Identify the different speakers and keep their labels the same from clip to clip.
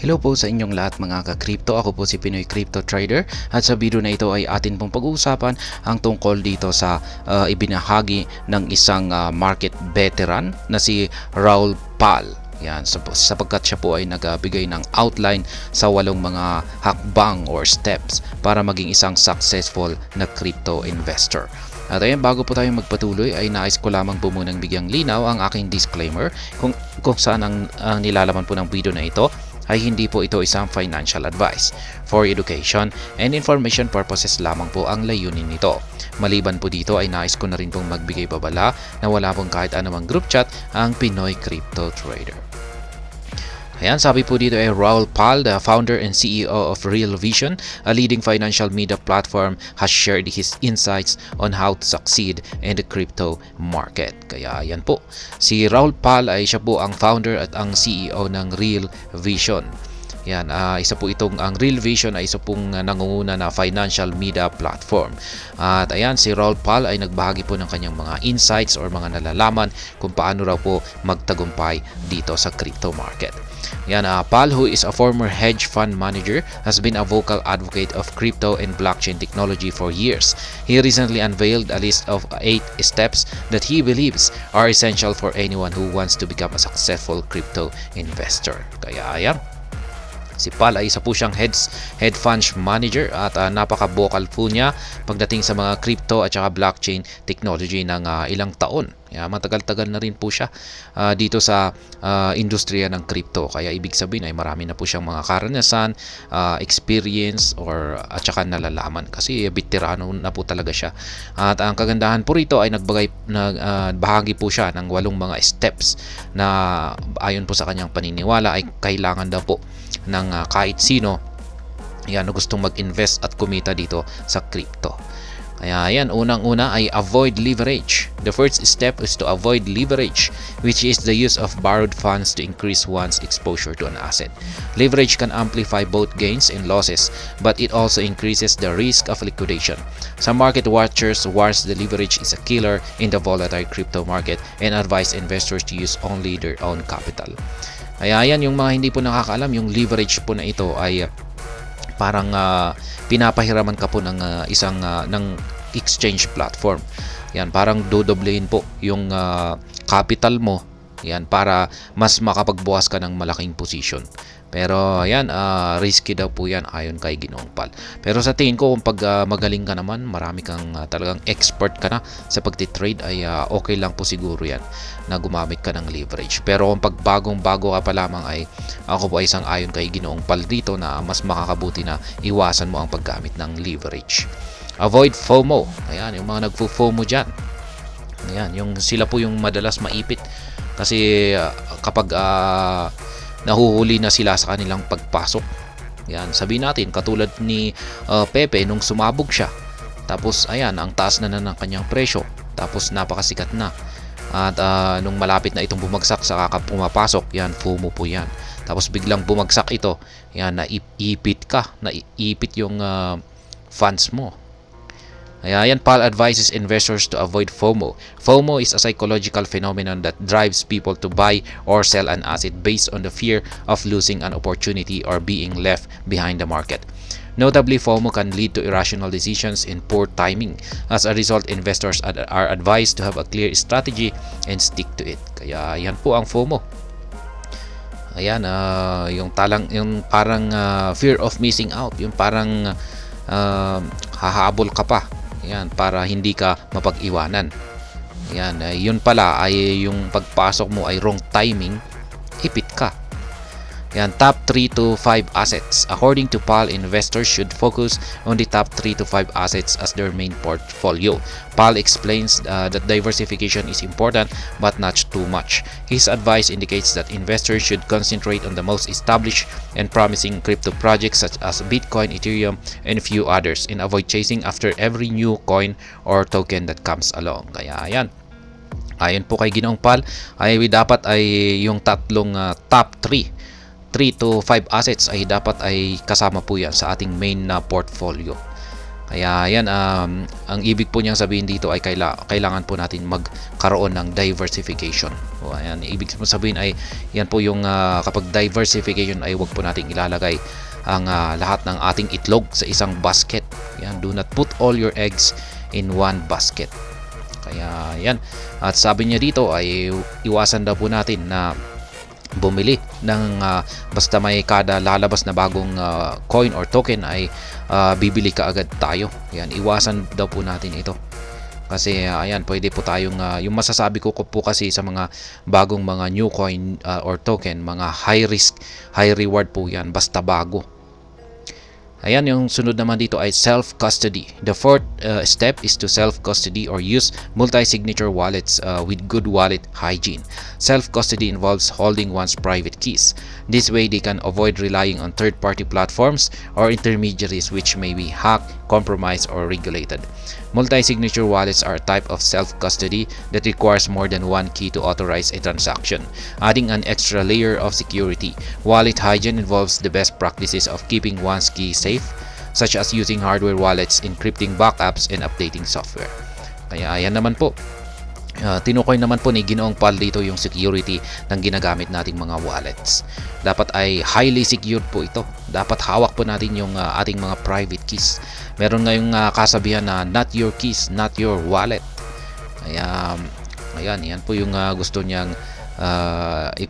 Speaker 1: Hello po sa inyong lahat mga ka-crypto. Ako po si Pinoy Crypto Trader at sa video na ito ay atin pong pag-uusapan ang tungkol dito sa ibinahagi ng isang market veteran na si Raul Pal. Yan, sapagkat siya po ay nagbigay ng outline sa 8 mga hakbang or steps para maging isang successful na crypto investor. At ayan, bago po tayo magpatuloy ay nais ko lamang po munang bigyang linaw ang aking disclaimer kung saan ang nilalaman po ng video na ito ay hindi po ito isang financial advice. For education and information purposes lamang po ang layunin nito. Maliban po dito ay nais ko na rin pong magbigay babala na wala pong kahit anumang group chat ang Pinoy Crypto Trader. Ayan, sabi po dito ay Raul Pal, the founder and CEO of Real Vision, a leading financial media platform, has shared his insights on how to succeed in the crypto market. Kaya yan po, si Raul Pal ay siya po ang founder at ang CEO ng Real Vision. Yan, isa po itong ang Real Vision ay isa pong nangunguna na financial media platform. At ayan, si Raul Pal ay nagbahagi po ng kanyang mga insights or mga nalalaman kung paano raw po magtagumpay dito sa crypto market. Yan, Pal, who is a former hedge fund manager, has been a vocal advocate of crypto and blockchain technology for years. He recently unveiled a list of 8 steps that he believes are essential for anyone who wants to become a successful crypto investor. Kaya ayan, si Pal ay isa po siyang head funds manager at napaka-vocal po niya pagdating sa mga crypto at saka blockchain technology ng ilang taon. Matagal-tagal na rin po siya dito sa industriya ng crypto. Kaya ibig sabihin ay marami na po siyang mga karanasan, experience at saka nalalaman kasi veterano na po talaga siya. At ang kagandahan po rito ay nagbahagi po siya ng 8 mga steps na ayon po sa kanyang paniniwala ay kailangan daw po ng kahit sino na gustong mag-invest at kumita dito sa crypto. Kaya yan, unang-una ay avoid leverage. The first step is to avoid leverage, which is the use of borrowed funds to increase one's exposure to an asset. Leverage can amplify both gains and losses, but it also increases the risk of liquidation. Some market watchers warn the leverage is a killer in the volatile crypto market and advise investors to use only their own capital. Kaya yan, yung mga hindi po nakakaalam, yung leverage po na ito ay parang pinapahiraman ka po ng isang ng exchange platform. Yan, parang dodoblehin po yung capital mo. Yan, para mas makapagbukas ka ng malaking position. Pero yan, risky daw po yan ayon kay Ginoong Pal. Pero sa tingin ko kung pag magaling ka naman, marami kang talagang expert ka na sa pagtitrade ay okay lang po siguro yan na gumamit ka ng leverage. Pero kung pag bagong-bago ka pa lamang ay ako po ay isang ayon kay Ginoong Pal dito na mas makakabuti na iwasan mo ang paggamit ng leverage. Avoid FOMO. Ayan, yung mga nagfo-FOMO dyan. Ayan, yung sila po yung madalas maipit kasi kapag nahuhuli na sila sa kanilang pagpasok. Yan, sabihin natin katulad ni Pepe nung sumabog siya. Tapos ayan, ang taas na ng kanyang presyo. Tapos napakasikat na. At nung malapit na itong bumagsak sa pumapasok, yan, FOMO po yan. Tapos biglang bumagsak ito, yan, naipit yung funds mo. Ayan, Pal advises investors to avoid FOMO. FOMO is a psychological phenomenon that drives people to buy or sell an asset based on the fear of losing an opportunity or being left behind the market. Notably, FOMO can lead to irrational decisions and poor timing. As a result, investors are advised to have a clear strategy and stick to it. Kaya yan po ang FOMO. Ayan, yung parang fear of missing out, yung parang hahabol ka pa. Yan, para hindi ka mapag-iwanan. Yan, yun pala ay yung pagpasok mo ay wrong timing, ipit ka. Yan, top 3 to 5 assets. According to Pal, investors should focus on the top 3 to 5 assets as their main portfolio. Pal explains that diversification is important but not too much. His advice indicates that investors should concentrate on the most established and promising crypto projects such as Bitcoin, Ethereum, and a few others, and avoid chasing after every new coin or token that comes along. Kaya yan, ayon po kay Ginoong Pal, ay dapat ay yung tatlong top 3 to 5 assets ay dapat ay kasama po yan sa ating main na portfolio. Kaya yan, ang ibig po niyang sabihin dito ay kailangan po natin magkaroon ng diversification. O, ayan, ibig sabihin ay yan po yung kapag diversification ay wag po nating ilalagay ang lahat ng ating itlog sa isang basket. Yan, do not put all your eggs in one basket. Kaya yan, at sabi niya dito ay iwasan daw po natin na bumili ng basta may kada lalabas na bagong coin or token ay bibili ka agad tayo. Yan, iwasan daw po natin ito. Kasi ayan, pwede po tayong yung masasabi ko po kasi sa mga bagong mga new coin or token, mga high risk, high reward po yan basta bago. Ayan, yung sunod naman dito ay self-custody. The fourth step is to self-custody or use multi-signature wallets with good wallet hygiene. Self-custody involves holding one's private keys. This way, they can avoid relying on third-party platforms or intermediaries which may be hacked, compromised, or regulated. Multi-signature wallets are a type of self-custody that requires more than one key to authorize a transaction, adding an extra layer of security. Wallet hygiene involves the best practices of keeping one's key safe, such as using hardware wallets, encrypting backups, and updating software. Kaya ayan naman po, tinukoy naman po ni Ginoong Pal dito yung security ng ginagamit nating mga wallets. Dapat ay highly secured po ito. Dapat hawak po natin yung ating mga private keys. Meron ngayong kasabihan na not your keys, not your wallet. Kaya ayan, yan po yung gusto niyang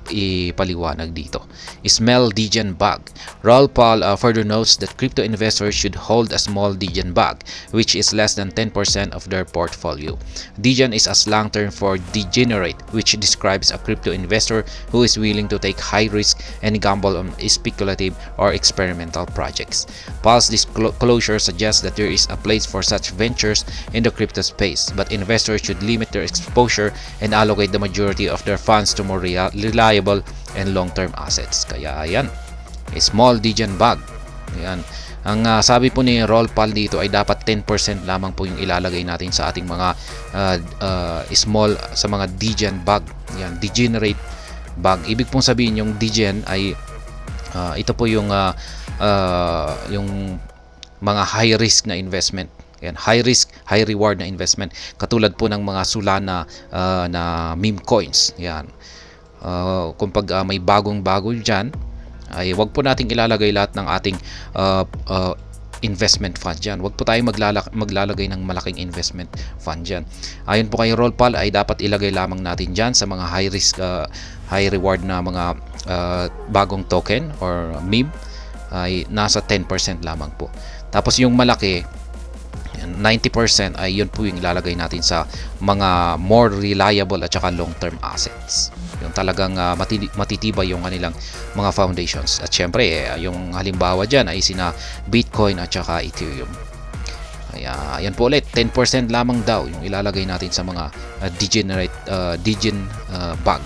Speaker 1: ipaliwanag dito. Small Degen bag. Raoul Pal further notes that crypto investors should hold a small Degen bag, which is less than 10% of their portfolio. Degen is a slang term for degenerate, which describes a crypto investor who is willing to take high risk and gamble on speculative or experimental projects. Pal's disclosure suggests that there is a place for such ventures in the crypto space, but investors should limit their exposure and allocate the majority of their funds to more reliable and long-term assets. Kaya ayan, small Degen bag. Ayan. Ang sabi po ni Raoul Pal dito ay dapat 10% lamang po yung ilalagay natin sa ating mga small, sa mga Degen bag. Ayan, degenerate bag. Ibig pong sabihin yung Degen ay ito po yung mga high risk na investment. Yan, high risk, high reward na investment. Katulad po ng mga Solana na meme coins. Yan. Kung may bagong-bago dyan, ay wag po nating ilalagay lahat ng ating investment fund dyan. Wag po tayong maglalagay ng malaking investment fund dyan. Ayon po kay Raoul Pal ay dapat ilagay lamang natin dyan sa mga high risk, high reward na mga bagong token or meme ay nasa 10% lamang po. Tapos yung malaki, 90% ay yun po yung ilalagay natin sa mga more reliable at saka long-term assets. Yung talagang matitibay yung kanilang mga foundations. At syempre, yung halimbawa dyan ay sina Bitcoin at saka Ethereum. Kaya, ayan po ulit, 10% lamang daw yung ilalagay natin sa mga Degen bag.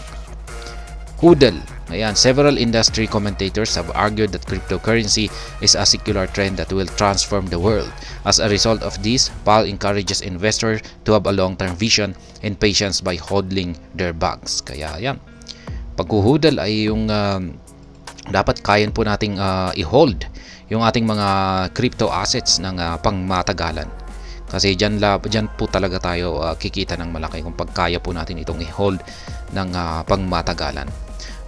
Speaker 1: HODL. Ayan, several industry commentators have argued that cryptocurrency is a secular trend that will transform the world. As a result of this, Pal encourages investors to have a long-term vision and patience by hodling their bags. Kaya yan, paghuhudal ay yung dapat kayan po nating i-hold yung ating mga crypto assets ng pangmatagalan. Kasi dyan po talaga tayo kikita ng malaki kung pagkaya po natin itong i-hold ng pangmatagalan.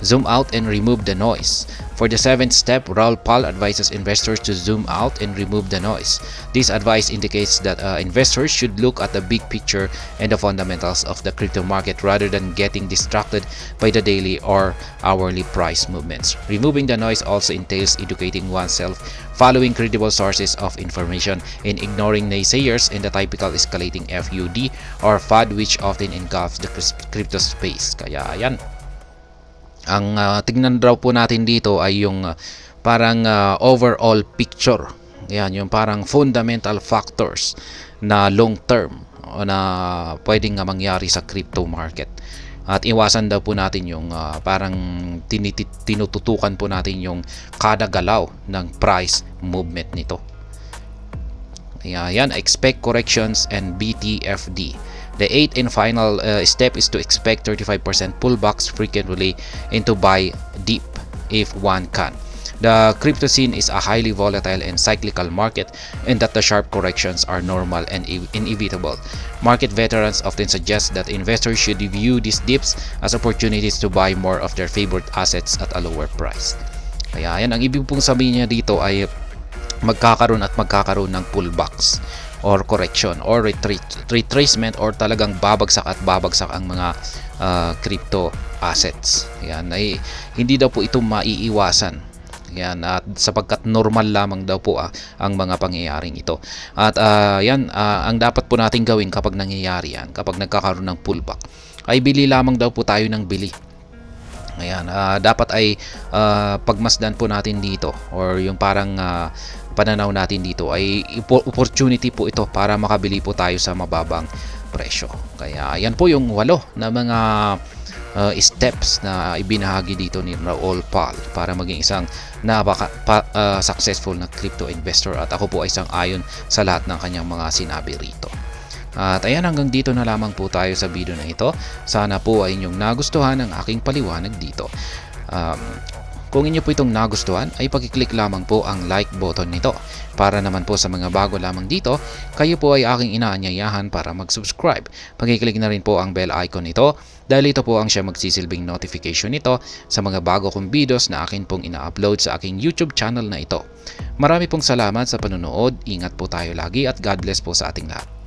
Speaker 1: Zoom out and remove the noise. For the 7th step, Raoul Pal advises investors to zoom out and remove the noise. This advice indicates that investors should look at the big picture and the fundamentals of the crypto market rather than getting distracted by the daily or hourly price movements. Removing the noise also entails educating oneself, following credible sources of information, and ignoring naysayers and the typical escalating FUD or FUD which often engulfs the crypto space. Kaya ayan. Ang tignan raw po natin dito ay yung parang overall picture. Yan, yung parang fundamental factors na long term na pwedeng mangyari sa crypto market. At iwasan daw po natin yung parang tinututukan po natin yung kada galaw ng price movement nito. Yan, expect corrections and BTFD. The 8th and final step is to expect 35% pullbacks frequently and to buy deep if one can. the crypto scene is a highly volatile and cyclical market, and that the sharp corrections are normal and inevitable. Market veterans often suggest that investors should view these dips as opportunities to buy more of their favorite assets at a lower price. Kaya yan, ang ibig pong sabihin niya dito ay magkakaroon ng pullbacks or correction or retracement or talagang babagsak ang mga crypto assets. Yan ay hindi daw po ito maiiwasan. Yan, at sapagkat normal lamang daw po ang mga pangyayaring ito. At ang dapat po nating gawin kapag nangyayari yan, kapag nagkakaroon ng pullback, ay bili lamang daw po tayo ng bili. Ayan, dapat ay pagmasdan po natin dito, or yung parang pananaw natin dito ay opportunity po ito para makabili po tayo sa mababang presyo. Kaya yan po yung 8 na mga steps na ibinahagi dito ni Raul Pal para maging isang successful na crypto investor, at ako po ay sang-ayon sa lahat ng kanyang mga sinabi rito. At ayan, hanggang dito na lamang po tayo sa video na ito. Sana po ay inyong nagustuhan ang aking paliwanag dito. Kung inyo po itong nagustuhan, ay pag-click lamang po ang like button nito. Para naman po sa mga bago lamang dito, kayo po ay aking inaanyayahan para mag-subscribe. Pag-click na rin po ang bell icon nito, dahil ito po ang siya magsisilbing notification nito sa mga bago kong videos na akin pong ina-upload sa aking YouTube channel na ito. Marami pong salamat sa panonood, ingat po tayo lagi at God bless po sa ating lahat.